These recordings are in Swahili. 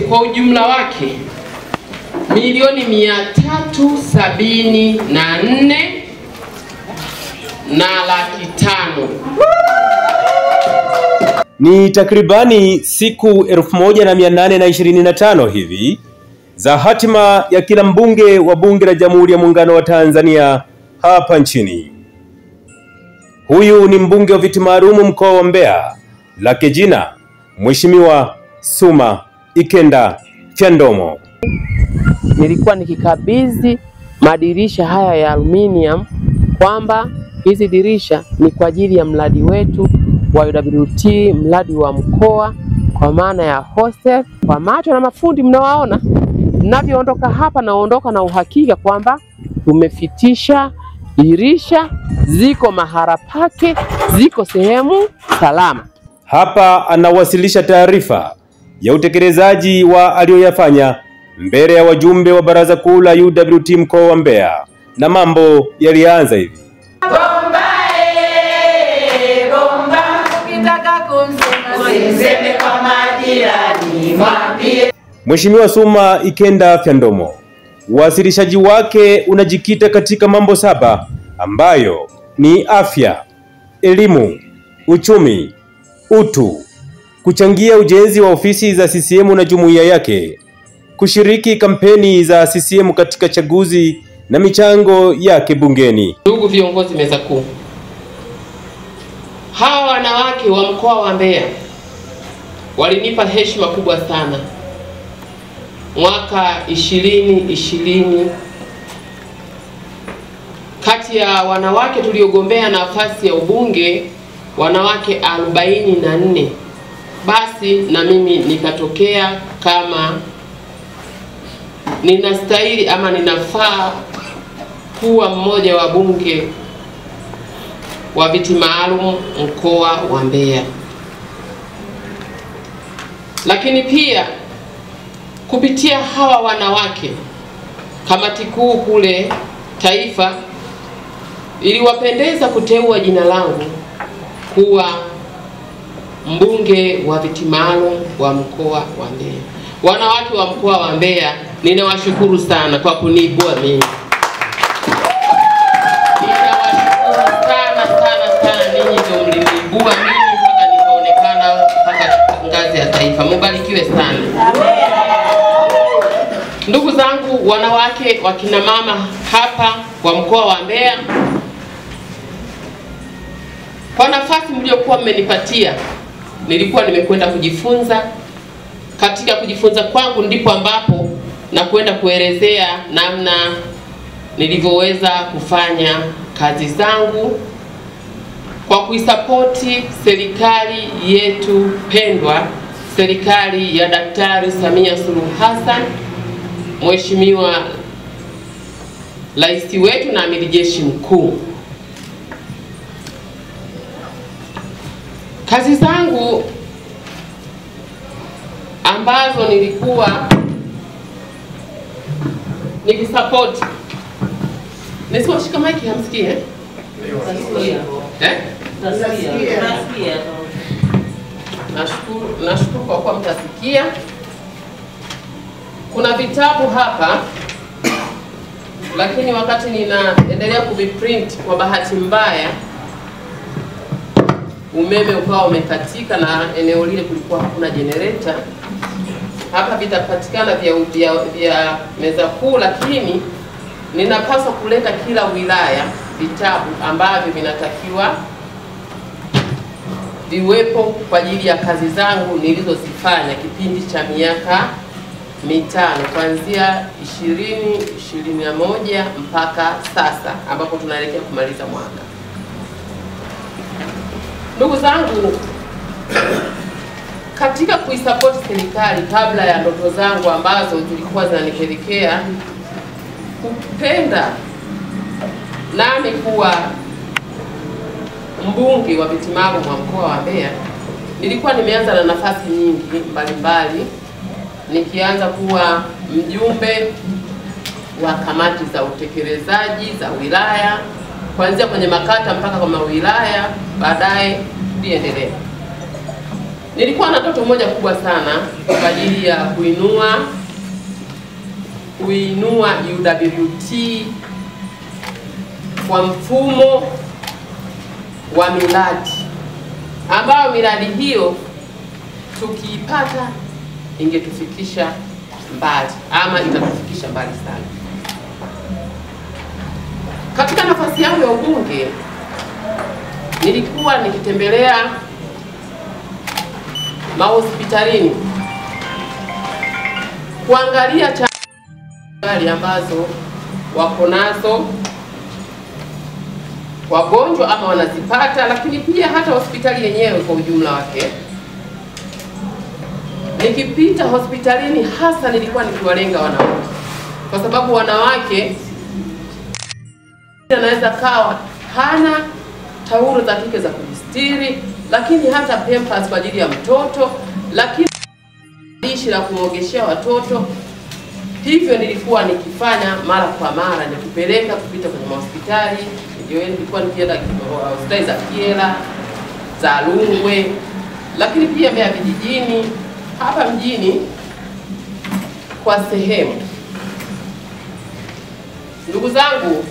kwa ujumla wake milioni 374 na laki 5. Ni takribani siku 1825 hivi za hatima ya kila mbunge wa Bunge la Jamhuri ya Muungano wa Tanzania hapa nchini. Huyu ni mbunge wa viti maalum mkoa wa Mbeya, lake jina Mheshimiwa Suma Ikenda Fyandomo. Nilikuwa nikikabidhi madirisha haya ya aluminium kwamba hizi dirisha ni kwa ajili ya mradi wetu wa UWT, mradi wa mkoa, kwa maana ya hostel. Kwa macho na mafundi mnawaona ninavyoondoka hapa, naondoka na uhakika kwamba tumefitisha dirisha, ziko mahala pake, ziko sehemu salama. Hapa anawasilisha taarifa ya utekelezaji wa aliyoyafanya mbele ya wajumbe wa Baraza Kuu la UWT mkoa wa Mbeya, na mambo yalianza hivi. Mheshimiwa Suma Ikenda Fyandomo, uwasilishaji wake unajikita katika mambo 7 ambayo ni afya, elimu, uchumi, utu, kuchangia ujenzi wa ofisi za CCM na jumuiya yake, kushiriki kampeni za CCM katika chaguzi na michango yake bungeni. Ndugu viongozi meza kuu, hawa wanawake wa mkoa wa Mbeya walinipa heshima kubwa sana. Mwaka 2020 kati ya wanawake tuliogombea nafasi ya ubunge wanawake 44, basi na mimi nikatokea kama ninastahili ama ninafaa kuwa mmoja wa bunge wa viti maalum mkoa wa Mbeya. Lakini pia kupitia hawa wanawake, kamati kuu kule taifa iliwapendeza kuteua jina langu kuwa mbunge wa viti maalum wa mkoa wa Mbeya. Wanawake wa mkoa wa Mbeya, ninawashukuru sana kwa kuniibua mimi. Ninawashukuru sana ninyi ndio mliniibua mimi mpaka nikaonekana mpaka ngazi ya taifa. Mbarikiwe sana. Ndugu zangu wanawake, wakina mama hapa wa mkoa wa Mbeya, kwa nafasi mliokuwa mmenipatia, nilikuwa nimekwenda kujifunza. Katika kujifunza kwangu ndipo ambapo na kwenda kuelezea namna nilivyoweza kufanya kazi zangu kwa kuisapoti serikali yetu pendwa, serikali ya Daktari Samia Suluhu Hassan, Mheshimiwa Rais wetu na Amiri Jeshi Mkuu. Kazi zangu ambazo nilikuwa nikisupport, nisiposhika maiki hamsikie Nashukuru kwa kuwa mtasikia. Kuna vitabu hapa, lakini wakati ninaendelea kuviprint, kwa bahati mbaya umeme ukawa umekatika na eneo lile kulikuwa hakuna generator. Hapa vitapatikana vya meza kuu, lakini ninapaswa kuleta kila wilaya vitabu ambavyo vinatakiwa viwepo kwa ajili ya kazi zangu nilizozifanya kipindi cha miaka 5 kuanzia 2021 mpaka sasa ambapo tunaelekea kumaliza mwaka. Ndugu zangu, katika kuisupport serikali, kabla ya ndoto zangu ambazo zilikuwa zinanipelekea kupenda nami kuwa mbunge wa viti maalum wa mkoa wa Mbeya, nilikuwa nimeanza na nafasi nyingi mbalimbali, nikianza kuwa mjumbe wa kamati za utekelezaji za wilaya, kuanzia kwenye makata mpaka kwa wilaya, baadaye niendelee. Nilikuwa na ndoto moja kubwa sana kwa ajili ya kuinua UWT kwa mfumo wa miradi, ambayo miradi hiyo tukiipata ingetufikisha mbali ama itatufikisha mbali sana. Katika nafasi yangu ya ubunge nilikuwa nikitembelea mahospitalini kuangalia changamoto ambazo wako nazo wagonjwa ama wanazipata, lakini pia hata hospitali yenyewe kwa ujumla wake. Nikipita hospitalini hasa nilikuwa nikiwalenga wanawake, kwa sababu wanawake anaweza kawa hana taulo za kike za kujistiri, lakini hata pampers kwa ajili ya mtoto, lakini dishi la kuogeshea watoto. Hivyo nilikuwa nikifanya mara kwa mara, nikipeleka kupita kwenye hospitali. Nilikuwa nikienda hospitali za Kyela, za Rungwe, lakini pia Mbeya vijijini, hapa mjini kwa sehemu. Ndugu zangu,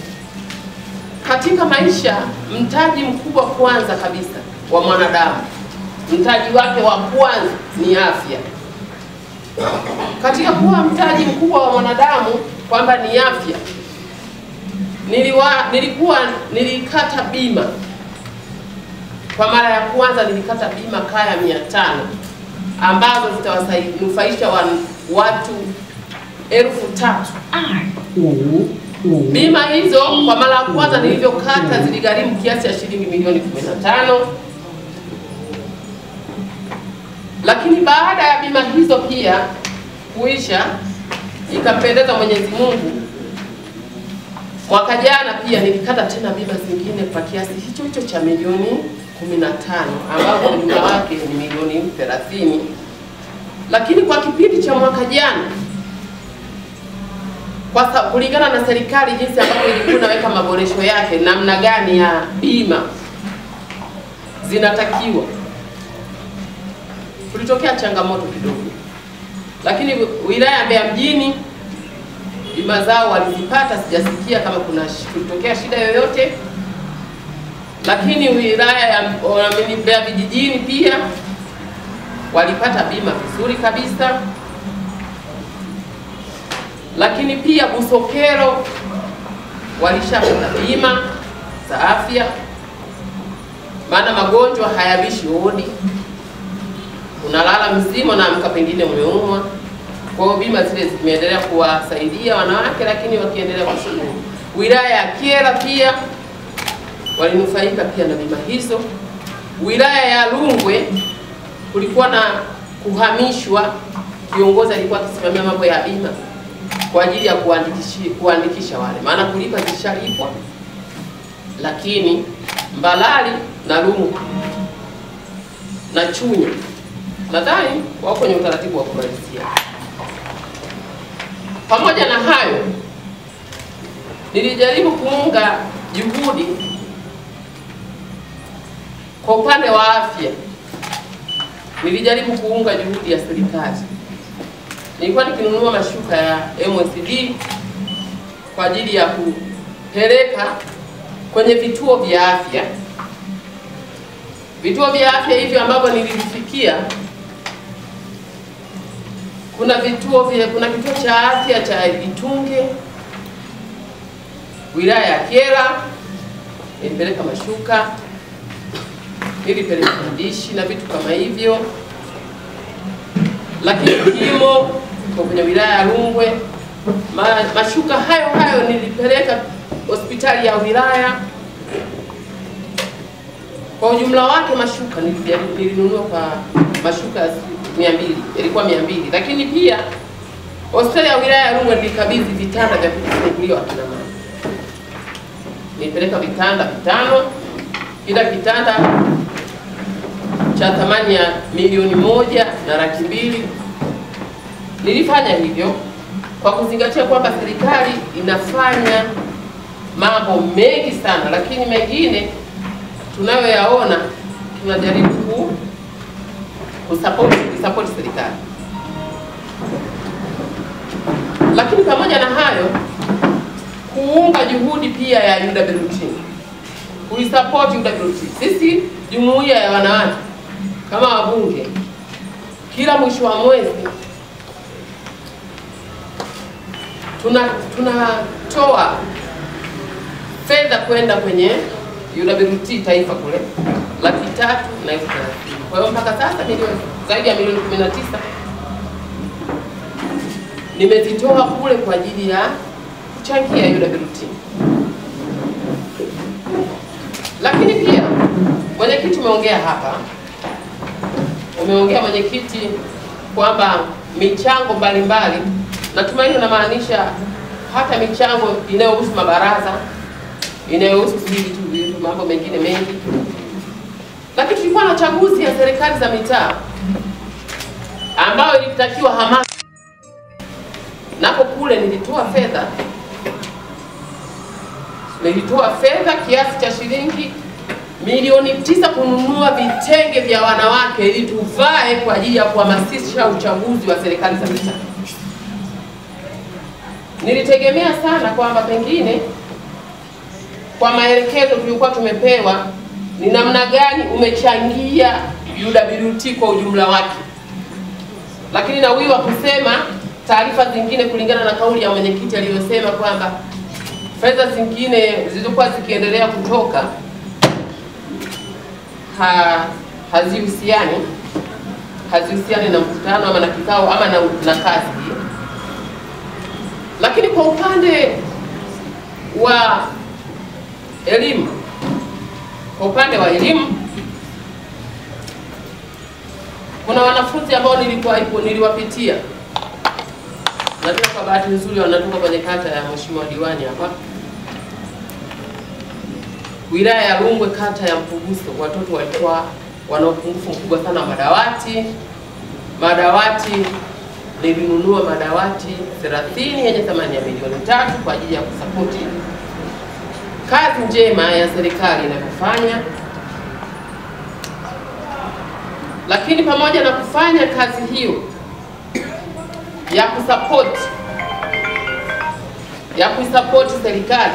katika maisha mtaji mkubwa kwanza kabisa wa mwanadamu, mtaji wake wa kwanza ni afya. Katika kuwa mtaji mkubwa wa mwanadamu kwamba ni afya, nilikata bima kwa mara ya kwanza. Nilikata bima kaya 500 ambazo zitawanufaisha watu 3,000. Bima hizo kwa mara ya kwanza nilivyokata ziligharimu kiasi cha shilingi milioni 15. Lakini baada ya bima hizo pia kuisha, ikampendeza Mwenyezi Mungu, mwaka jana pia nilikata tena bima zingine kwa kiasi hicho hicho cha milioni 15, ambapo jumla wake ni milioni 30. Lakini kwa kipindi cha mwaka jana, kwa kulingana na serikali jinsi ambavyo ilikuwa inaweka maboresho yake namna gani ya bima zinatakiwa, tulitokea changamoto kidogo. Lakini wilaya ya Mbeya mjini bima zao walizipata, sijasikia kama kulitokea shida yoyote. Lakini wilaya ya Mbeya vijijini pia walipata bima vizuri kabisa. Lakini pia Busokero walishapata bima za afya, maana magonjwa hayabishi hodi, unalala mzima na amka pengine umeumwa. Kwa hiyo bima zile zimeendelea kuwasaidia wanawake, lakini wakiendelea kushukuru. Wilaya ya Kyela pia walinufaika pia na bima hizo. Wilaya ya Rungwe kulikuwa na kuhamishwa, kiongozi alikuwa akisimamia mambo ya bima kwa ajili ya kuandikisha wale, maana kulipa zishalipwa. Lakini Mbalali na Rungwe na Chunya nadhani wako kwenye utaratibu wa kumalizia. Pamoja na hayo, nilijaribu kuunga juhudi kwa upande wa afya. Nilijaribu kuunga juhudi ya serikali. Nilikuwa nikinunua mashuka ya MSD kwa ajili ya kupeleka kwenye vituo vya afya. Vituo vya afya hivyo ambavyo nilifikia, kuna kituo cha afya cha Itunge, wilaya ya Kyela nilipeleka mashuka, nilipeleka dishi na vitu kama hivyo. Lakini Kimo kwenye wilaya ya Rungwe, mashuka hayo nilipeleka hospitali ya wilaya. Kwa ujumla wake mashuka nilinunua kwa mashuka 200, ilikuwa 200. Lakini pia hospitali ya wilaya ya Rungwe nilikabidhi vitanda vya kufunguliwa akina mama. Nilipeleka vitanda 5, kila kitanda cha thamani ya milioni 1.2 milioni. Nilifanya hivyo kwa kuzingatia kwamba serikali inafanya mambo mengi sana, lakini mengine tunayoyaona tunajaribu kuisupport serikali. Lakini pamoja na hayo, kuunga juhudi pia ya UWT, kuisupport UWT. Sisi jumuiya ya wanawake kama wabunge, kila mwisho wa mwezi tunatoa fedha kwenda kwenye UWT taifa kule, 330,000. Kwa hiyo mpaka sasa zaidi ya milioni 19 nimezitoa kule kwa ajili ya kuchangia UWT. Lakini pia mwenyekiti umeongea hapa, umeongea mwenyekiti kwamba michango mbalimbali, natumaini unamaanisha hata michango inayohusu mabaraza, inayohusu vitu mambo mengine mengi. Lakini tulikuwa na chaguzi ya serikali za mitaa ambayo ilitakiwa hamasa, napo kule nilitoa fedha kiasi cha shilingi milioni 9 kununua vitenge vya wanawake ili tuvae kwa ajili ya kuhamasisha uchaguzi wa serikali za mitaa. Nilitegemea sana kwamba pengine kwa maelekezo tulikuwa tumepewa ni namna gani umechangia UWT kwa ujumla wake, lakini nawiwa kusema taarifa zingine kulingana na kauli ya mwenyekiti aliyosema kwamba fedha zingine zilizokuwa zikiendelea kutoka hazihusiani na mkutano ama na kikao ama na kazi. Lakini kwa upande wa elimu, kuna wanafunzi ambao niliwapitia, na kwa bahati nzuri wanatoka kwenye kata ya Mheshimiwa Diwani hapa, wilaya ya Rungwe, kata ya Mpuguso. Watoto walikuwa wana upungufu mkubwa sana wa madawati. Nilinunua madawati 30 yenye thamani ya milioni 3 kwa ajili ya kusapoti kazi njema ya serikali inayofanya. Lakini pamoja na kufanya kazi hiyo ya kuisupport serikali,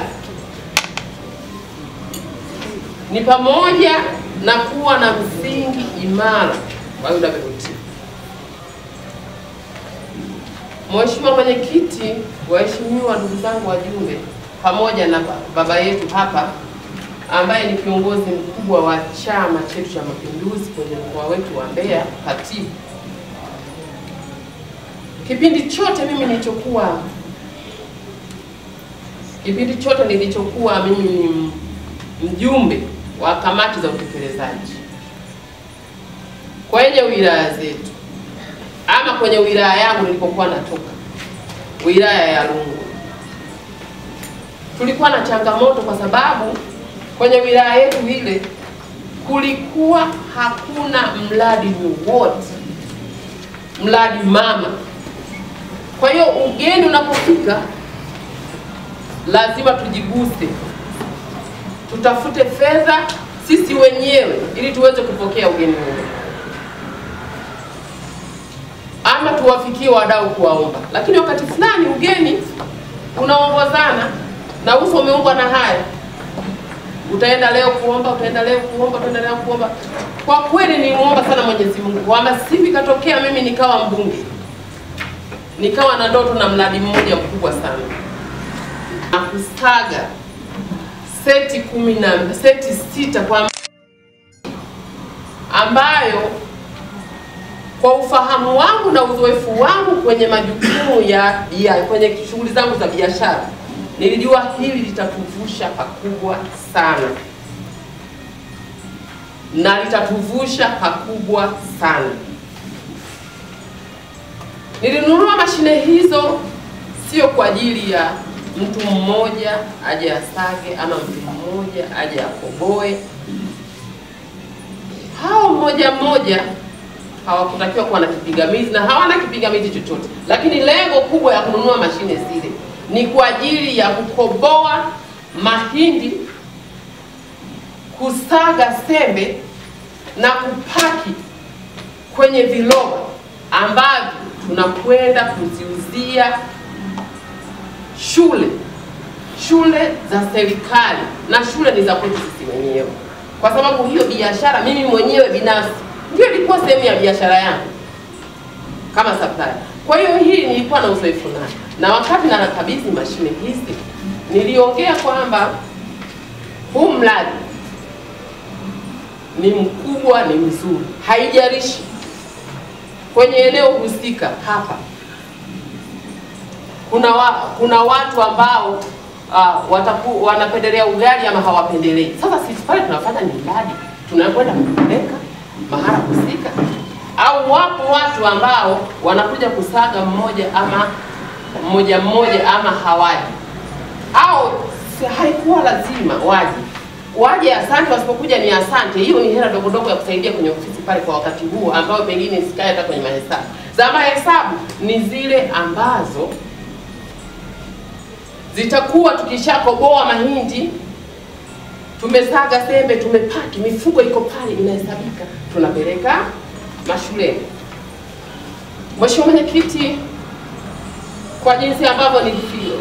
ni pamoja na kuwa na msingi imara wa UWT. Mheshimiwa Mwenyekiti, waheshimiwa ndugu zangu wajumbe, pamoja na baba yetu hapa ambaye ni kiongozi mkubwa wa chama chetu cha Mapinduzi kwenye mkoa wetu wa Mbeya, katibu. Kipindi chote nilichokuwa mimi ni mjumbe wa kamati za utekelezaji kwenye wilaya zetu, ama kwenye wilaya yangu nilipokuwa natoka, wilaya ya Rungwe. Tulikuwa na changamoto kwa sababu kwenye wilaya yetu ile kulikuwa hakuna mradi wowote, mradi mama. Kwa hiyo ugeni unapofika lazima tujiguse, tutafute fedha sisi wenyewe ili tuweze kupokea ugeni huo, ama tuwafikie wadau kuwaomba. Lakini wakati fulani ugeni unaongozana na uso umeumbwa na haya, utaenda leo kuomba, utaenda leo kuomba. Kwa kweli nimuomba sana Mwenyezi Mungu kwamba sivi katokea mimi nikawa mbunge, nikawa na ndoto na mradi mmoja mkubwa sana, na kusaga seti 6 kwa ambayo kwa ufahamu wangu na uzoefu wangu kwenye majukumu kwenye shughuli zangu za biashara, nilijua hili litatuvusha pakubwa sana, na litatuvusha pakubwa sana. Nilinunua mashine hizo sio kwa ajili ya mtu mmoja aje asage ama mtu mmoja aje akoboe. Hao mmoja hawakutakiwa kuwa na kipingamizi na hawana kipingamizi chochote, lakini lengo kubwa ya kununua mashine zile ni kwa ajili ya kukoboa mahindi, kusaga sembe na kupaki kwenye viroba ambavyo tunakwenda kuziuzia shule za serikali, na shule ni za kwetu sisi wenyewe, kwa sababu hiyo biashara mimi mwenyewe binafsi ndio ilikuwa sehemu ya biashara yangu kama supplier. Kwa hiyo hii nilikuwa na uzoefu nayo, na wakati nakabidhi mashine hizi niliongea kwamba huu mradi ni mkubwa, ni mzuri, haijalishi kwenye eneo husika. Hapa kuna watu ambao wanapendelea ugali ama hawapendelei. Sasa sisi pale tunafanya ni mradi, tunakwenda kupeleka mahala husika, au wapo watu ambao wanakuja kusaga mmoja ama hawaji, au haikuwa lazima waje asante, wasipokuja ni asante. Hiyo ni hela dogo dogo ya kusaidia kwenye ofisi pale kwa wakati huu ambao pengine sikae hata kwenye mahesabu. Za mahesabu ni zile ambazo zitakuwa tukishakoboa mahindi, tumesaga sembe, tumepaki, mifuko iko pale inahesabika, tunapeleka mashuleni. Mheshimiwa Mwenyekiti, kwa jinsi ambavyo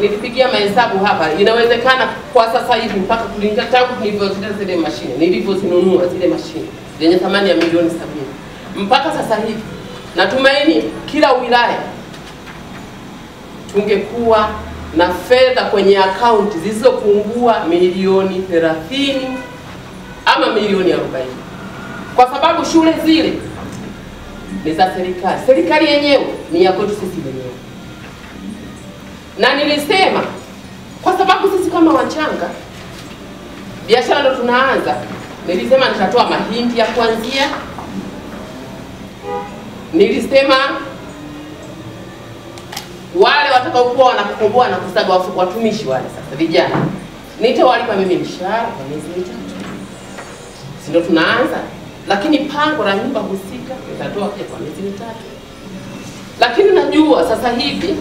nilipigia mahesabu hapa, inawezekana kwa sasa hivi mpaka kulingana tangu nilivyozileta zile mashine, nilivyozinunua zile mashine zenye thamani ya milioni 70 mpaka sasa hivi, natumaini kila wilaya tungekuwa na fedha kwenye akaunti zisizopungua milioni 30 ama milioni 40, kwa sababu shule zile ni za serikali. Serikali yenyewe ni ya kwetu sisi wenyewe. Na nilisema kwa sababu sisi kama wachanga biashara ndo tunaanza, nilisema nitatoa mahindi ya kuanzia. Nilisema wale watakaokuwa wanakoboa na kusaga watumishi wale sasa vijana nitawalipa mimi mshahara kwa miezi 3. Si ndio tunaanza? Lakini pango la nyumba husika nitatoa pia kwa miezi 3. Lakini najua sasa hivi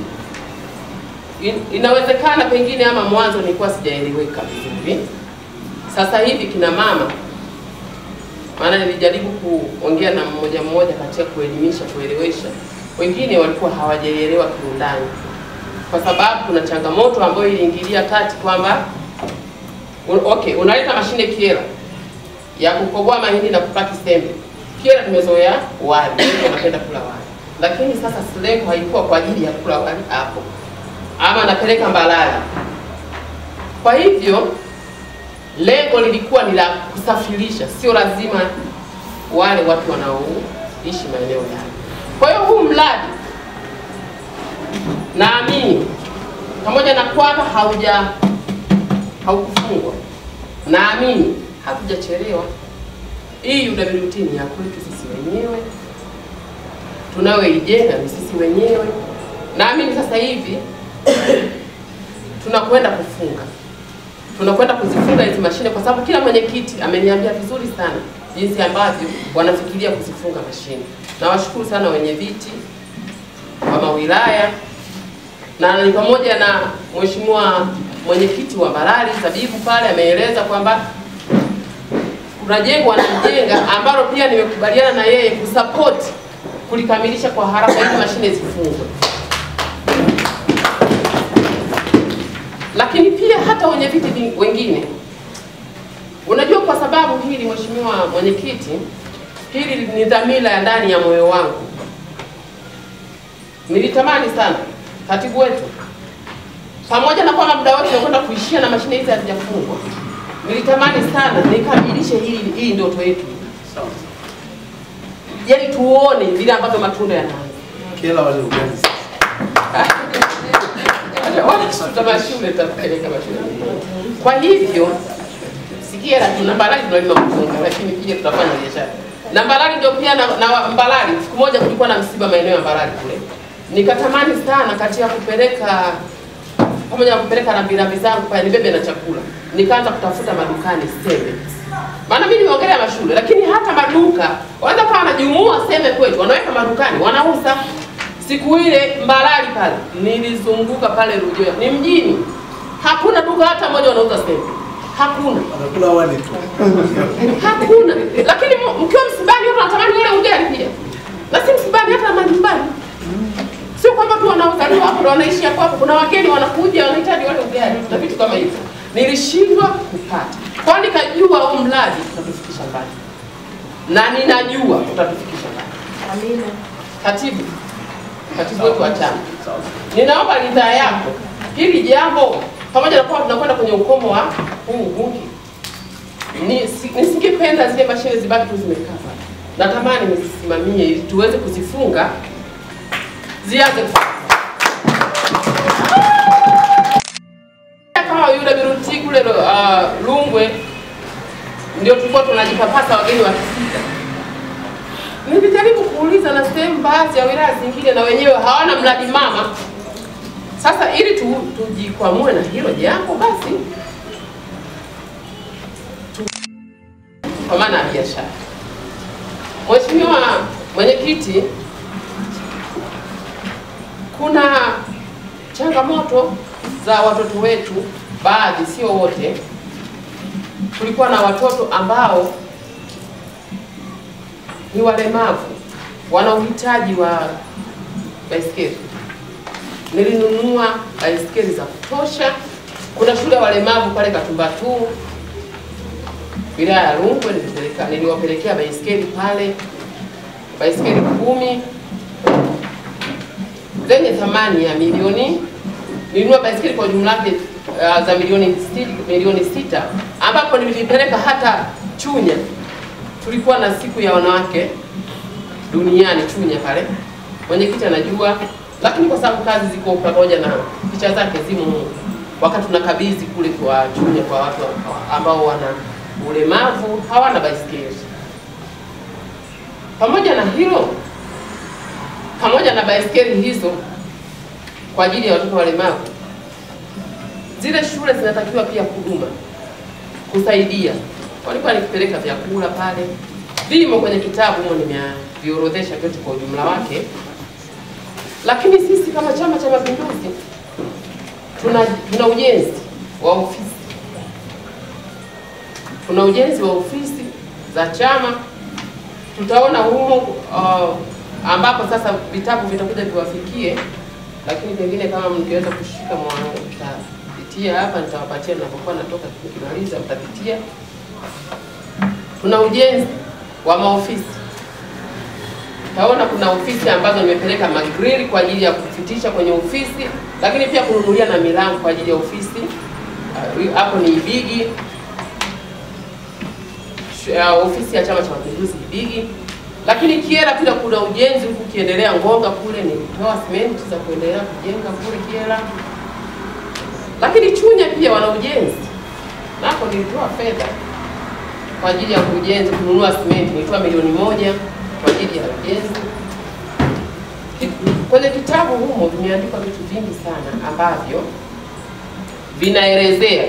inawezekana pengine ama mwanzo nilikuwa sijaeleweka vizuri. Sasa hivi kina mama, maana nilijaribu kuongea na mmoja katika kuelimisha, kuelewesha, wengine walikuwa hawajaelewa kiundani, kwa sababu kuna changamoto ambayo iliingilia kati kwamba okay, unaleta mashine Kyela ya kukoboa mahindi na kupaki sembe. Kyela tumezoea wali, tunapenda kula wali, lakini sasa lengo haikuwa kwa ajili ya kula wali hapo, ama napeleka Mbalali. Kwa hivyo lengo lilikuwa ni la kusafirisha, sio lazima wale watu wanaoishi maeneo yale. Kwa hiyo huu mradi naamini pamoja na kwamba haukufungwa, naamini hatujachelewa. Hii UWT ni ya kwetu sisi wenyewe, tunaoijenga ni sisi wenyewe. Naamini sasa hivi tunakwenda kuzifunga hizi mashine, kwa sababu kila mwenyekiti ameniambia vizuri sana jinsi ambavyo wanafikiria kuzifunga mashine. Nawashukuru sana wenye viti wa mawilaya, na ni pamoja na mheshimiwa mwenyekiti wa Mbalali Zabibu pale ameeleza kwamba kuna jengo wanajenga ambalo pia nimekubaliana na yeye kusupport kulikamilisha kwa haraka ili mashine zifungwe. Lakini pia hata wenye viti wengine, unajua, kwa sababu hili mheshimiwa mwenyekiti, hili ni dhamira ya ndani ya moyo wangu. Nilitamani sana katibu wetu, pamoja na kwamba muda wote tunakwenda kuishia na mashine hizi hazijafungwa, nilitamani sana nikamilishe hii ndoto yetu. Yaani tuone vile ambavyo matunda yanaanza. Kyela wale ugali sasa. Shule tutapeleka mashule. Kwa hivyo sikia, tuna Mbalali tunalima mpunga, lakini pia tutafanya biashara. Na Mbalali ndio pia na Mbalali, siku moja kulikuwa na msiba maeneo ya Mbalali kule. Nikatamani sana katika kupeleka pamoja na kupeleka na birambi zangu pale nibebe na chakula. Nikaanza kutafuta madukani sembe. Maana mimi nimeongelea mashule, lakini hata maduka wanaweza kama wanajumua sembe kwetu, wanaweka madukani, wanauza. Siku ile Mbalali pale nilizunguka pale Rujia, ni mjini, hakuna duka hata moja wanauza sembe. Hakuna. Wanakula wali tu. Hakuna. Lakini mkiwa msibani watu wanatamani wale ugali pia. na si msibani, hata majumbani. Sio kwamba tu wanaozaliwa hapo ndio wanaishi hapo hapo, kuna wageni wanakuja wanahitaji wale ugali na vitu kama hivyo. Nilishindwa kupata. Kwa nikajua huu mradi utatufikisha mbali. Na ninajua utatufikisha mbali. Amina. Katibu wetu wa chama, ninaomba ridhaa yako hili jambo, pamoja na kwamba tunakwenda kwenye ukomo wa huu bunge. Nisingependa zile mashine zibaki tu zimekaa pale. Natamani msisimamie ili tuweze kuzifunga zianze kama UWT kule Rungwe, ndio tulikuwa tunajipapasa wageni wakifika. Nilijaribu kuuliza na sehemu baadhi ya wilaya zingine na wenyewe hawana mradi mama. Sasa ili tujikwamue na hilo jambo basi kwa maana ya biashara. Mheshimiwa Mwenyekiti, kuna changamoto za watoto wetu, baadhi, sio wote. Tulikuwa na watoto ambao ni walemavu, wana uhitaji wa baiskeli. Nilinunua baiskeli za kutosha. Kuna shule ya walemavu pale Katumbatu, wilaya ya Rungwe, niliwapelekea baiskeli pale, baiskeli 10 zenye thamani ya milioni. Nilinunua baiskeli kwa jumla yake za milioni 6, ambapo nilipeleka hata Chunya. Tulikuwa na siku ya wanawake duniani Chunya pale. Mwenyekiti anajua, lakini kwa sababu kazi ziko pamoja na picha zake zimo, wakati tunakabidhi kule kwa Chunya kwa watu ambao wana ulemavu, hawana baiskeli. Pamoja na hilo, pamoja na baiskeli hizo kwa ajili ya watoto walemavu, zile shule zinatakiwa pia huduma kusaidia. Walikuwa nikipeleka vyakula pale, vimo kwenye kitabu mimi nimeviorodhesha vyote kwa ujumla wake. Lakini sisi kama Chama cha Mapinduzi tuna ujenzi wa ofisi. Tuna ujenzi wa ofisi za chama. Tutaona humo ambapo sasa vitabu vitakuja viwafikie, lakini pengine kama mngeweza kushika mtapitia hapa, nitawapatia ninapokuwa natoka tukimaliza mtapitia. Tuna ujenzi wa maofisi. Taona kuna ofisi ambazo nimepeleka magrill kwa ajili ya kufitisha kwenye ofisi, lakini pia kununulia na milango kwa ajili ya ofisi. Hapo ni Ibigi, ofisi ya Chama cha Mapinduzi Ibigi. Lakini Kiera pia kuna ujenzi huku kiendelea Ngonga kule, nilitoa simenti za kuendelea kujenga kule Kiera. Lakini Chunya pia wana ujenzi. Nako nilitoa fedha kwa ajili ya ujenzi, kununua simenti, nilitoa milioni 1 kwa ajili ya ujenzi. Kwenye kitabu humo vimeandikwa vitu vingi sana ambavyo vinaelezea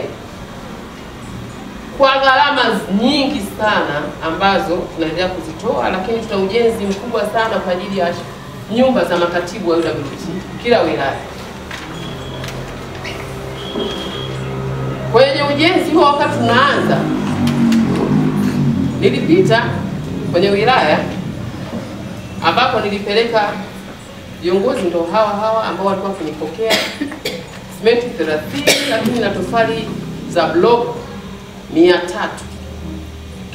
kwa gharama nyingi sana ambazo tunaendelea kuzitoa, lakini tuna ujenzi mkubwa sana kwa ajili ya nyumba za makatibu wa UWT kila wilaya. Kwenye ujenzi huo, wakati tunaanza, nilipita kwenye wilaya ambapo nilipeleka viongozi ndo hawa ambao walikuwa kunipokea simenti 30, lakini na tofali za block 300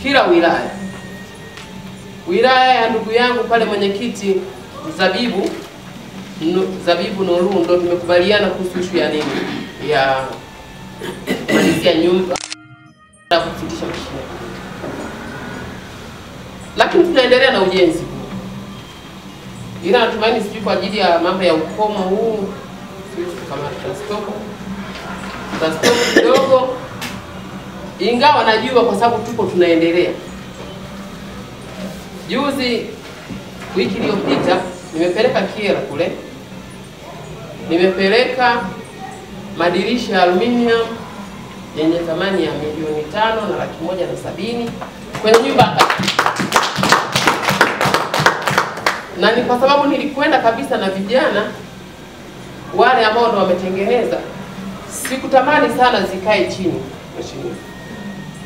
kila wilaya. Wilaya ya ndugu yangu pale mwenyekiti Zabibu Nuru ndo tumekubaliana kuhusu issue ya nini ya kumalizia nyumba na kufikisha mashine. Lakini tunaendelea na ujenzi huu. Ila natumaini sijui kwa ajili ya mambo ya ukomo huu kama tutastop kidogo, ingawa najua kwa sababu tuko tunaendelea. Juzi wiki iliyopita nimepeleka Kiera kule, nimepeleka madirisha ya aluminium yenye thamani ya milioni 5,170,000 kwenye nyumba. Na ni kwa sababu nilikwenda kabisa na vijana wale ambao ndo wametengeneza. Sikutamani sana zikae chini mheshimiwa.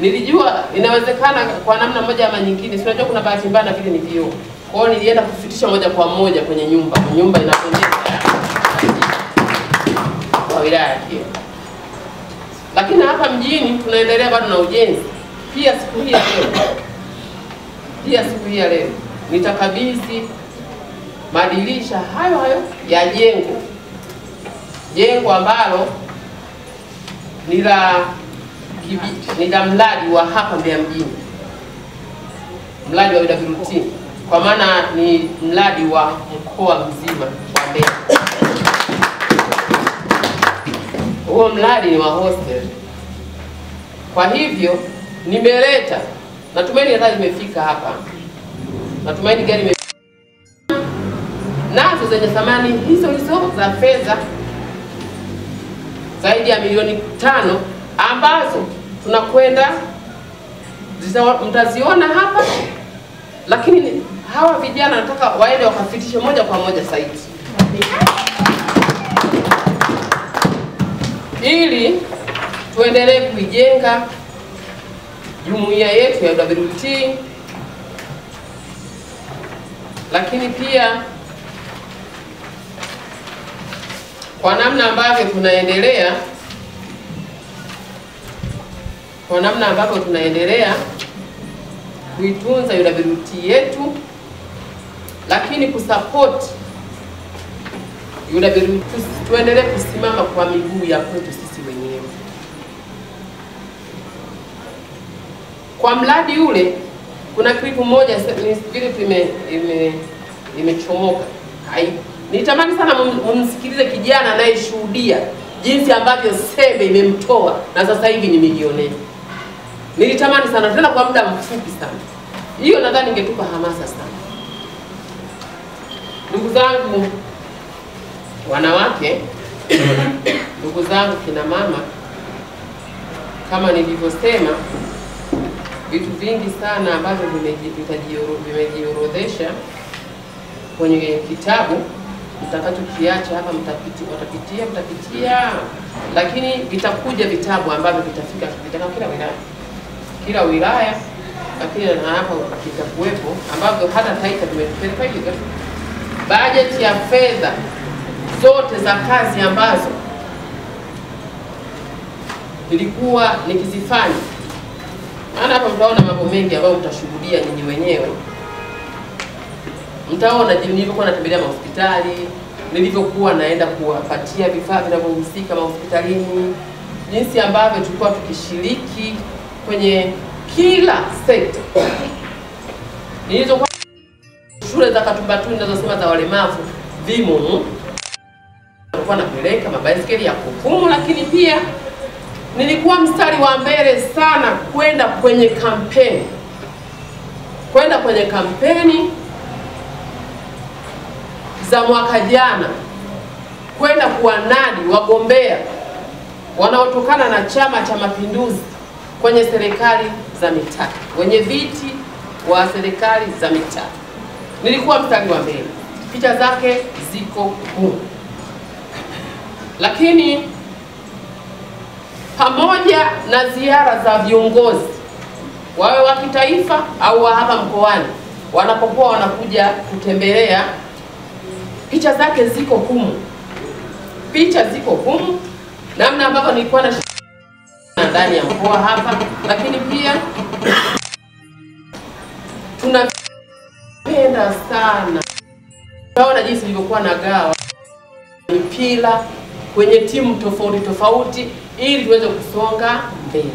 Nilijua inawezekana kwa namna moja ama nyingine. Si unajua kuna bahati mbaya na vile ni vioo. Kwa hiyo nilienda kufitisha moja kwa moja kwenye nyumba. Nyumba inapendeza kwa wilaya ya Kyerwa. Lakini hapa mjini tunaendelea bado na ujenzi. Pia siku hii ya leo nitakabidhi madirisha hayo ya jengo ambalo ni la mradi wa hapa Mbeya mjini, mradi wa UWT, kwa maana ni mradi wa mkoa mzima wa Mbeya. Huo mradi ni wa hostel. Kwa hivyo nimeleta, natumaini hata zimefika hapa, natumaini gari imefika nazo zenye thamani hizo za fedha zaidi ya milioni 5 ambazo tunakwenda mtaziona hapa, lakini hawa vijana nataka waende wakafitishe moja kwa moja site ili tuendelee kuijenga jumuiya yetu ya UWT, lakini pia kwa namna ambavyo tunaendelea kuitunza UWT yetu, lakini kusupport UWT, tuendelee kusimama kwa miguu ya kwetu sisi wenyewe. Kwa mradi ule kuna clip moja imechomoka. Nitamani sana mumsikilize kijana anayeshuhudia jinsi ambavyo sembe imemtoa na sasa hivi ni milionea. Nilitamani sana tena kwa muda mfupi sana. Hiyo nadhani ingetupa hamasa sana. Ndugu zangu wanawake, ndugu zangu kina mama, kama nilivyosema, vitu vingi sana ambavyo vimejiorodhesha kwenye kitabu, mtakachokiacha hapa mtapitia, lakini vitakuja vitabu ambavyo vitafika kila wilaya, lakini na hapa vitakuwepo ambavyo hata taifa tumetupeleka hiyo bajeti ya fedha zote za kazi ambazo nilikuwa nikizifanya. Maana hapa mtaona mambo mengi ambayo mtashuhudia nyinyi wenyewe. Mtaona nilivyokuwa natembelea hospitali, nilivyokuwa naenda kuwapatia vifaa vinavyohusika hospitalini, jinsi ambavyo tulikuwa tukishiriki kwenye kila sekta. Nilizokuwa shule za Katumbatu ninazosema za walemavu vimo, nilikuwa napeleka mabaisikeli ya kukumu, lakini pia nilikuwa mstari wa mbele sana kwenda kwenye kampeni za mwaka jana, kwenda kuwanadi wagombea wanaotokana na Chama cha Mapinduzi kwenye serikali za mitaa, wenye viti wa serikali za mitaa. Nilikuwa mstari wa mbele, picha zake ziko huko. Lakini pamoja na ziara za viongozi wawe wa kitaifa au wa hapa mkoani, wanapokuwa wanakuja kutembelea, picha zake ziko humu. Namna ambavyo nilikuwa na ndani ya mkoa hapa, lakini pia tunapenda sana tunaona jinsi nilivyokuwa nagawa mipira kwenye timu tofauti ili tuweze kusonga mbele.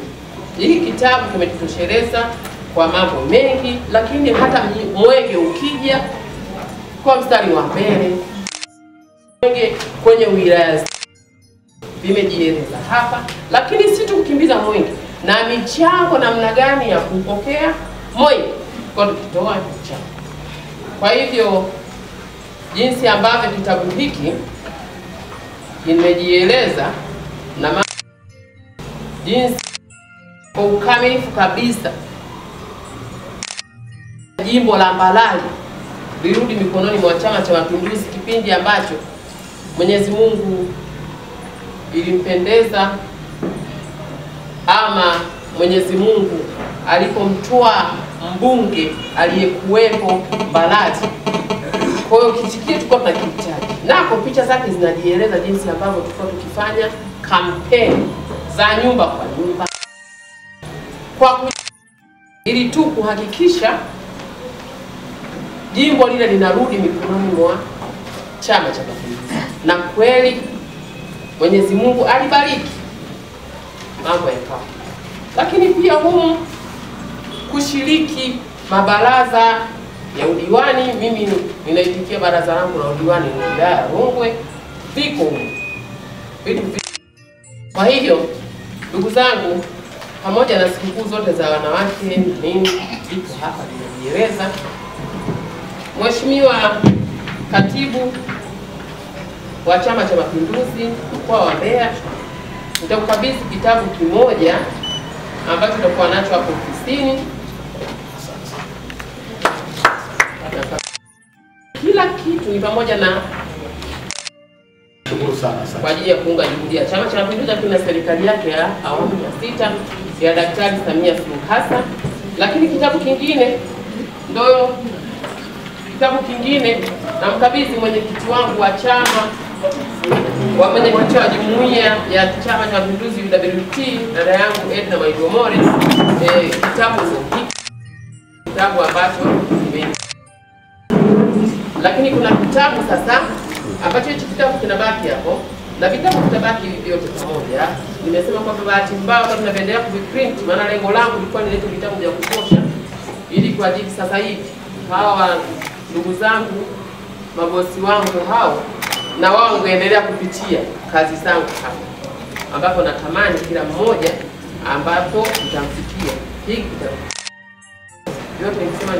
Hiki kitabu kimetutosheleza kwa mambo mengi, lakini hata mwenge ukija kwa mstari wa mbele, mwenge kwenye wilaya vimejieleza hapa, lakini si tu kukimbiza mwenge na michango namna gani ya kupokea mwenge kwa tukitoa michango. Kwa hivyo jinsi ambavyo kitabu hiki kimejieleza na jinsi kwa ukamilifu kabisa jimbo la Mbalali lirudi mikononi mwa Chama cha Mapinduzi, kipindi ambacho Mwenyezi Mungu ilimpendeza ama Mwenyezi Mungu alipomtoa mbunge aliyekuwepo Mbalati. Kwa hiyo kiti kile tulikuwa tunakihitaji. Nako picha zake zinajieleza jinsi ambavyo tulikuwa tukifanya kampeni za nyumba kwa nyumba. Ili tu kuhakikisha jimbo lile linarudi mikononi mwa Chama cha Mapinduzi. Na kweli Mwenyezi Mungu alibariki mambo yakawa. Lakini pia humu kushiriki mabaraza ya udiwani, mimi ninaitikia baraza langu la udiwani la wilaya ya Rungwe, viko vitu. Kwa hiyo ndugu zangu, pamoja na sikukuu zote za wanawake nini viko hapa vinajieleza. Mheshimiwa Katibu wa Chama cha Mapinduzi mkoa wa Mbeya, nitakukabidhi kitabu kimoja ambacho tutakuwa nacho hapo ofisini. Kila kitu ni pamoja na kwa ajili ya kuunga juhudi ya Chama cha Mapinduzi na serikali yake ya awamu ya 6 ya Daktari Samia Suluhu Hassan. Lakini kitabu kingine ndio kitabu kingine na mkabidhi mwenyekiti wangu wa chama wa mwenyekiti wa jumuiya ya Chama cha Mapinduzi UWT, dada yangu Edna Maigomore, kitabu ambacho lakini kuna kitabu sasa ambacho hicho kitabu kinabaki hapo na vitabu vitabaki vyote pamoja. Nimesema kwa bahati mbaya kama tunaendelea kuviprint, maana lengo langu lilikuwa nilete vitabu vya kutosha ili kwa ajili sasa hivi hawa ndugu zangu mabosi wangu hao na wao wangeendelea kupitia kazi zangu hapa, ambapo natamani kila mmoja ambapo tutamfikia hiki kitabu yote nikisema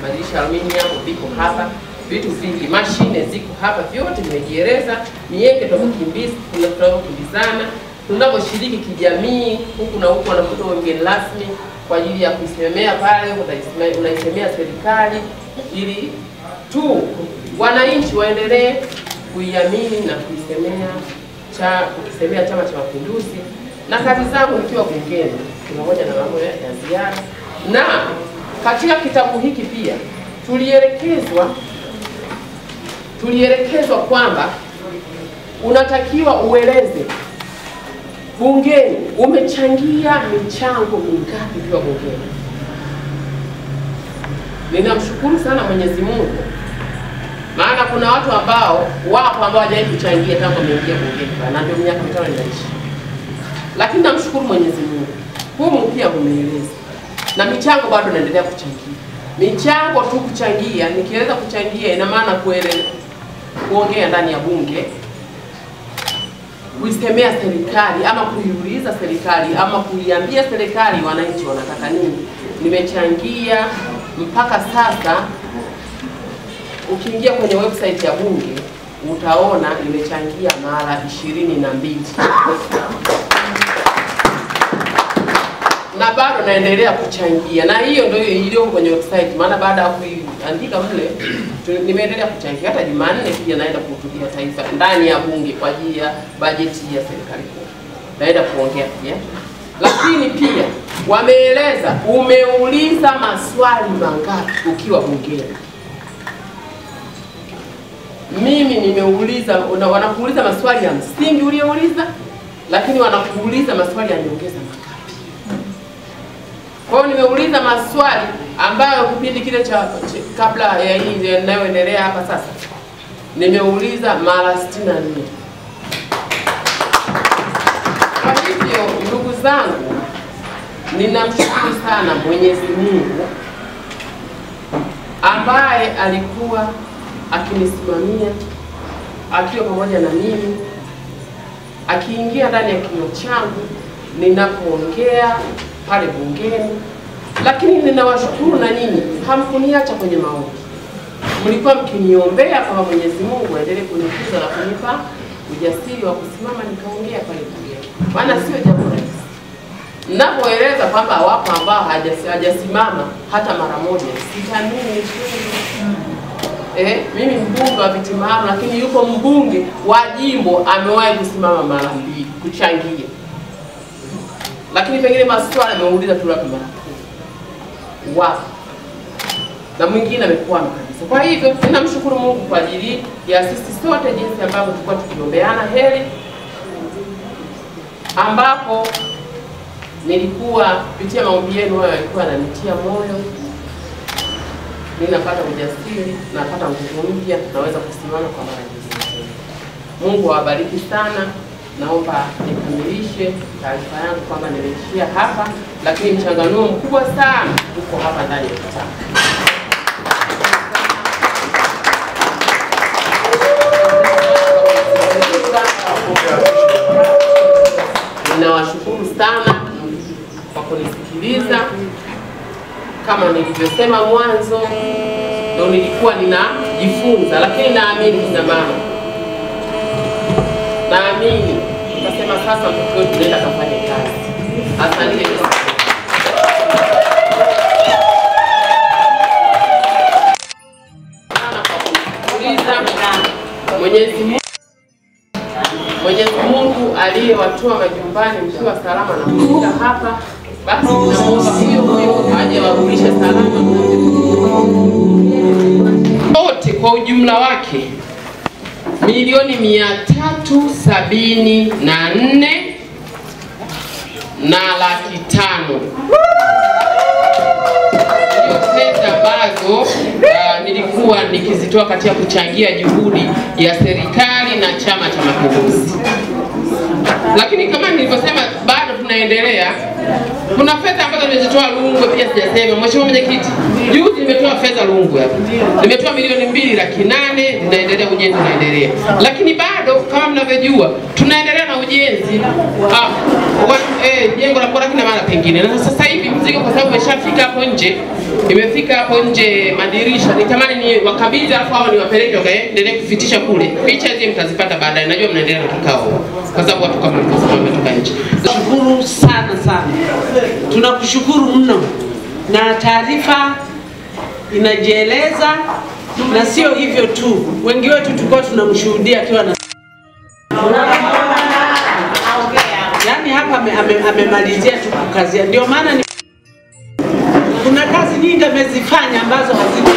madirisha aluminium viko hapa, vitu vingi, mashine ziko hapa, vyote vimejieleza, mienge tunapokimbizana, tunaposhiriki kijamii huku na huku, wanakuta mgeni rasmi kwa ajili ya kuisemea pale, unaisemea serikali ili tu wananchi waendelee kuiamini na kukisemea Chama cha Mapinduzi. Na kazi zangu nikiwa bungeni pamoja na mambo ya ziara. Na katika kitabu hiki pia tulielekezwa kwamba unatakiwa ueleze bungeni umechangia michango mingapi kwa bungeni. Ninamshukuru sana Mwenyezi Mungu, maana kuna watu ambao hawajawahi kuchangia tangu wameingia bungeni, na ndio miaka 5 inaishi. Lakini namshukuru Mwenyezi Mungu, humu pia umeeleza na michango bado naendelea kuchangia. Michango tu kuchangia, nikiweza kuchangia ina maana kuongea ndani ya bunge, kuisemea serikali ama kuiuliza serikali ama kuiambia serikali wananchi wanataka nini. Nimechangia mpaka sasa, ukiingia kwenye website ya bunge utaona nimechangia mara 22. Na bado naendelea kuchangia, na hiyo ndio iliyo kwenye website, maana baada ya kuandika mle nimeendelea kuchangia. Hata Jumanne pia naenda kuhutubia taifa ndani ya bunge kwa ajili ya bajeti ya serikali kuu, naenda kuongea pia. Lakini pia wameeleza umeuliza maswali mangapi ukiwa bungeni. Mimi nimeuliza, wanakuuliza maswali ya msingi uliouliza, lakini wanakuuliza maswali ya nyongeza mangapi. Kwa hiyo nimeuliza maswali ambayo kipindi kile cha kabla ya hii inayoendelea hapa sasa nimeuliza mara 64. Kwa hivyo ndugu zangu, ninamshukuru sana Mwenyezi Mungu ambaye alikuwa akinisimamia akiwa pamoja na mimi, akiingia ndani ya kinywa changu ninapoongea pale bungeni. Lakini ninawashukuru na nyinyi, hamkuniacha kwenye maombi. Mlikuwa mkiniombea kwa Mwenyezi Mungu aendelee kunikuza na kunipa ujasiri wa kusimama nikaongea pale bungeni. Maana sio jambo rahisi. Ninapoeleza kwamba wapo ambao hajasimama hata mara moja, sitamini. Mimi mbunge wa viti maalum, lakini yuko mbunge wa jimbo amewahi kusimama mara 2 kuchangia. lakini pengine maswali ameuliza tu labda mara wapo, na mwingine amekwama kabisa. Kwa hivyo ninamshukuru Mungu kwa ajili ya sisi sote jinsi ambavyo tulikuwa tukiombeana heri, ambapo nilikuwa kupitia maombi yenu hayo yalikuwa yananitia moyo, ninapata ujasiri, napata nguvu mpya, naweza kusimama kwa mara nyingine. Mungu awabariki sana. Naomba nikamilishe taarifa yangu kwamba nimeishia hapa, lakini mchanganuo mkubwa sana uko hapa ndani ya kitabu. Ninawashukuru sana kwa kunisikiliza. Kama nilivyosema mwanzo, ndio nilikuwa ninajifunza, lakini naamini kina mama, naamini nikasema sasa tukio tunaenda kufanya kazi. Asante sana. Mwenyezi Mungu aliyewatoa majumbani mkiwa salama na kufika hapa, basi tunaomba huyo aje warudishe salama wote kwa ujumla wake 1,374,500,000 ndio pesa ambazo nilikuwa nikizitoa katika kuchangia juhudi ya serikali na Chama cha Mapinduzi. Lakini kama nilivyosema, bado tunaendelea. Kuna fedha ambazo nimezitoa Rungwe pia sijasema. Mheshimiwa Mwenyekiti, juzi nimetoa fedha Rungwe hapa. Nimetoa milioni 2,800,000, ninaendelea ujenzi unaendelea. Lakini bado kama mnavyojua tunaendelea na ujenzi jengo la Mbaraki na mara pengine. Na sasa hivi mzigo kwa sababu umeshafika hapo nje, imefika hapo nje madirisha. Nitamani ni wakabidhi alafu hao niwapeleke wakaendelee kufitisha kule. Picha hizi mtazipata baadaye. Najua mnaendelea na kikao kwa sababu watu kama mlivyosema wametoka nje. Shukuru sana sana. Tunakushukuru mno, na taarifa inajieleza, na sio hivyo tu, wengi wetu tulikuwa tunamshuhudia akiwa na yani hapa amemalizia tu kukazia. Ndio maana kuna kazi nyingi amezifanya ambazo haziko.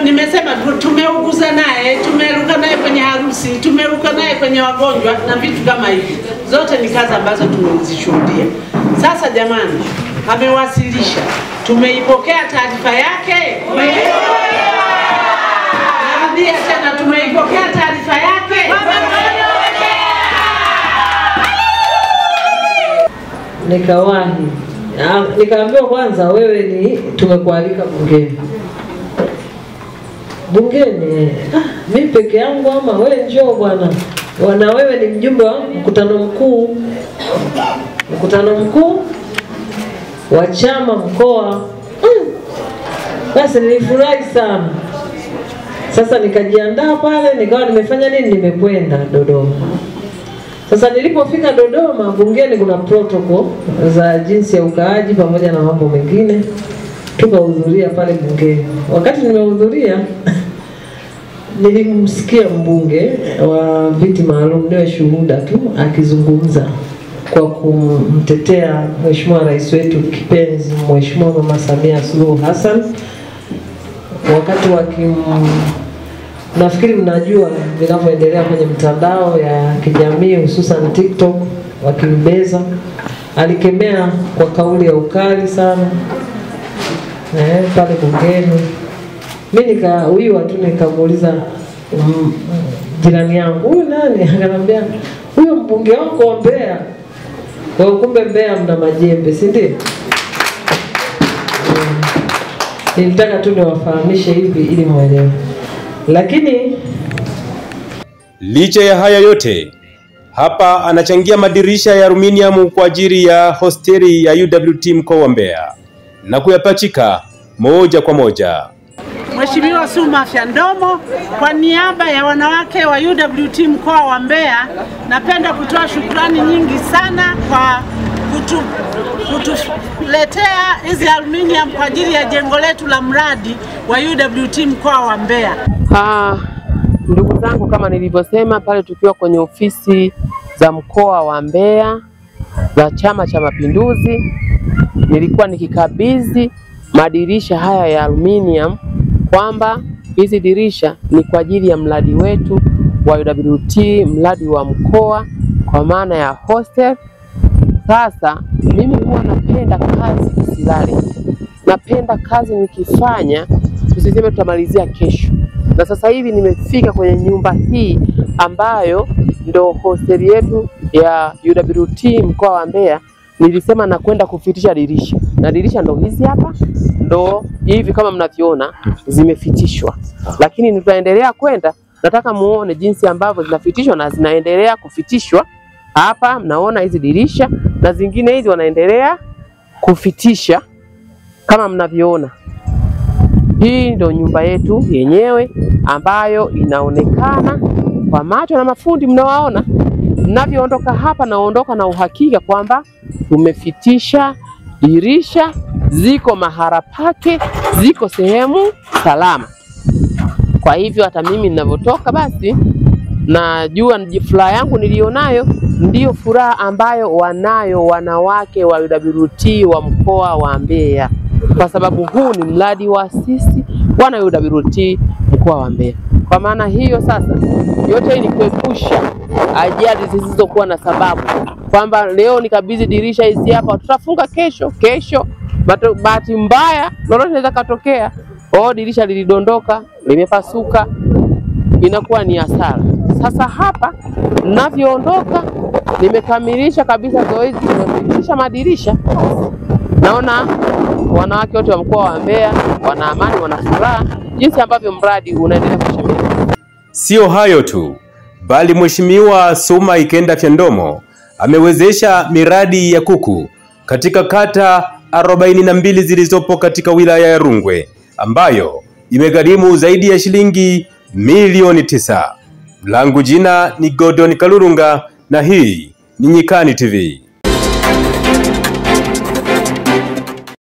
Nimesema tumeuguza naye, tumeruka naye kwenye harusi, tumeruka naye kwenye wagonjwa na vitu kama hivi. Zote ni kazi ambazo tumezishuhudia. Sasa jamani, amewasilisha, tumeipokea taarifa yake. Narudia tena, tumeipokea taarifa yake. Nikawahi, nikaambiwa kwanza, wewe ni tumekualika bungeni. Bungeni? Mimi peke yangu ama wewe njoo bwana. Wana wewe ni mjumbe wa mkutano mkuu. Mkutano mkuu wa chama mkoa. Basi nilifurahi sana. Sasa nikajiandaa pale, nikawa nimefanya nini, nimekwenda Dodoma. Sasa nilipofika Dodoma, bungeni kuna protocol za jinsi ya ukaaji pamoja na mambo mengine. Tukahudhuria pale bungeni. Wakati nimehudhuria nilimsikia mbunge wa viti maalum, niwe shuhuda tu, akizungumza kwa kumtetea Mheshimiwa Rais wetu kipenzi Mheshimiwa Mama Samia Suluhu Hassan. Wakati nafikiri mnajua vinavyoendelea kwenye mtandao ya kijamii hususan TikTok, wakimbeza, alikemea kwa kauli ya ukali sana pale bungeni. Mimi nikauiwa tu, nikamuuliza jirani yangu, huyu nani? Akaniambia huyo mbunge wako wa Mbeya. Kwa kumbe Mbeya mna majembe, si ndio? Nilitaka tu niwafahamishe hivi ili muelewe. Lakini licha ya haya yote, hapa anachangia madirisha ya aluminium kwa ajili ya hosteli ya UWT mkoa wa Mbeya na kuyapachika moja kwa moja. Mheshimiwa Suma Fyandomo, kwa niaba ya wanawake wa UWT mkoa wa Mbeya, napenda kutoa shukrani nyingi sana kwa kutuletea hizi aluminium kwa ajili ya jengo letu la mradi wa UWT mkoa wa Mbeya. Ndugu zangu, kama nilivyosema pale tukiwa kwenye ofisi za mkoa wa Mbeya, za Chama cha Mapinduzi nilikuwa nikikabidhi madirisha haya ya aluminium kwamba hizi dirisha ni kwa ajili ya mradi wetu wa UWT, mradi wa mkoa kwa maana ya hostel. Sasa mimi huwa napenda kazi isilale, napenda kazi nikifanya tusiseme tutamalizia kesho. Na sasa hivi nimefika kwenye nyumba hii ambayo ndo hostel yetu ya UWT mkoa wa Mbeya. Nilisema nakwenda kufitisha dirisha, na dirisha ndo hizi hapa, ndo hivi kama mnavyoona zimefitishwa, lakini tutaendelea kwenda. Nataka muone jinsi ambavyo zinafitishwa na zinaendelea kufitishwa. Hapa mnaona hizi dirisha na zingine hizi wanaendelea kufitisha kama mnavyoona. Hii ndo nyumba yetu yenyewe ambayo inaonekana kwa macho na mafundi mnawaona. Ninavyoondoka hapa naondoka na uhakika kwamba tumefitisha dirisha, ziko mahala pake, ziko sehemu salama. Kwa hivyo hata mimi ninavyotoka basi najua furaha yangu nilionayo ndiyo furaha ambayo wanayo wanawake wa UWT wa mkoa wa Mbeya, kwa sababu huu ni mradi wa sisi wana UWT mkoa wa Mbeya. Kwa maana hiyo sasa yote ni kuepusha ajali zisizokuwa na sababu, kwamba leo nikabidhi dirisha hizi hapa tutafunga kesho bahati mbaya lolote linaweza katokea, dirisha lilidondoka, limepasuka, inakuwa ni hasara. Sasa hapa ninavyoondoka nimekamilisha kabisa zoezi, nimefikisha madirisha. Naona wanawake wote wa mkoa wa Mbeya wana amani, wana furaha jinsi ambavyo mradi unaendelea kushamiri. Sio hayo tu, bali Mheshimiwa Suma Ikenda Fyandomo amewezesha miradi ya kuku katika kata 42 zilizopo katika wilaya ya Rungwe, ambayo imegharimu zaidi ya shilingi milioni 9. Langu jina ni Gordon Kalurunga na hii ni Nyikani TV.